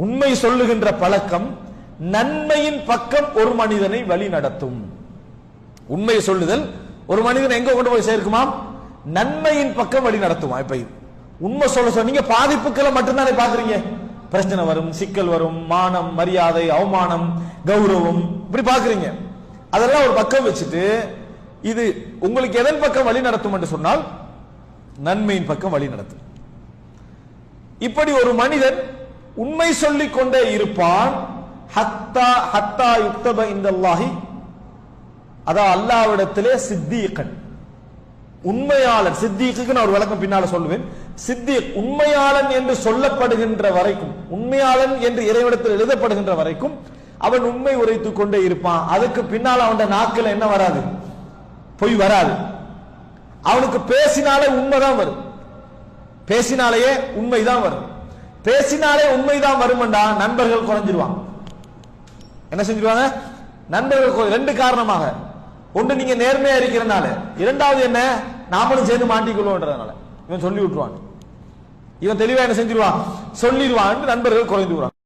உண்மை சொல்லுகின்ற பழக்கம் நன்மையின் பக்கம் ஒரு மனிதனை வழி நடத்தும். உண்மை சொல்லுதல் ஒரு மனிதன் எங்க கொண்டு போய் சேர்க்குமா? நன்மையின் பக்கம் வழி நடத்துமா? இப்ப உண்மை சொல்ல நீங்க பாதிப்புக்களை மட்டும்தானே பாக்குறீங்க. பிரச்சனை வரும், சிக்கல் வரும், மானம், மரியாதை, அவமானம், கௌரவம், இப்படி பாக்குறீங்க. அதெல்லாம் ஒரு பக்கம் வச்சுட்டு இது உங்களுக்கு எதன் பக்கம் வழி நடத்தும் என்று சொன்னால் நன்மையின் பக்கம் வழி நடத்தும். இப்படி ஒரு மனிதன் உண்மை சொல்லிக் கொண்டே இருப்பான். ஹத்தா ஹத்தா யுக்தப இந்தல்லாஹி, அதான் அல்லாஹ்விடத்திலே சித்தீகன், உண்மையாளன். சித்தீக்கு நான் ஒரு விளக்கம் பின்னால சொல்லுவேன். சித்தீக் உண்மையாளன் என்று சொல்லப்படுகின்ற வரைக்கும், உண்மையாளன் என்று இறைவனிடத்தில் எழுதப்படுகின்ற வரைக்கும் அவன் உண்மை உரைத்துக் கொண்டே இருப்பான். அதுக்கு பின்னால் அவன் நாக்கில் என்ன வராது? பொய் வராது. அவனுக்கு பேசினாலே உண்மைதான் வரும், பேசினாலேயே உண்மைதான் வரும். பேசினாலே உண்மைதான் வரும்டா நண்பர்கள் குறைஞ்சிருவாங்க. என்ன செஞ்சிருவாங்க? நண்பர்கள் ரெண்டு காரணமாக. ஒன்று நீங்க நேர்மையா இருக்கிறனால, இரண்டாவது என்ன, நாமளும் சேர்ந்து மாட்டிக்கொள்வோன்றதுனால. இவன் சொல்லி விட்டுருவான், இவன் தெளிவா என்ன செஞ்சிருவான், சொல்லிடுவான், நண்பர்கள் குறைந்துருவான்.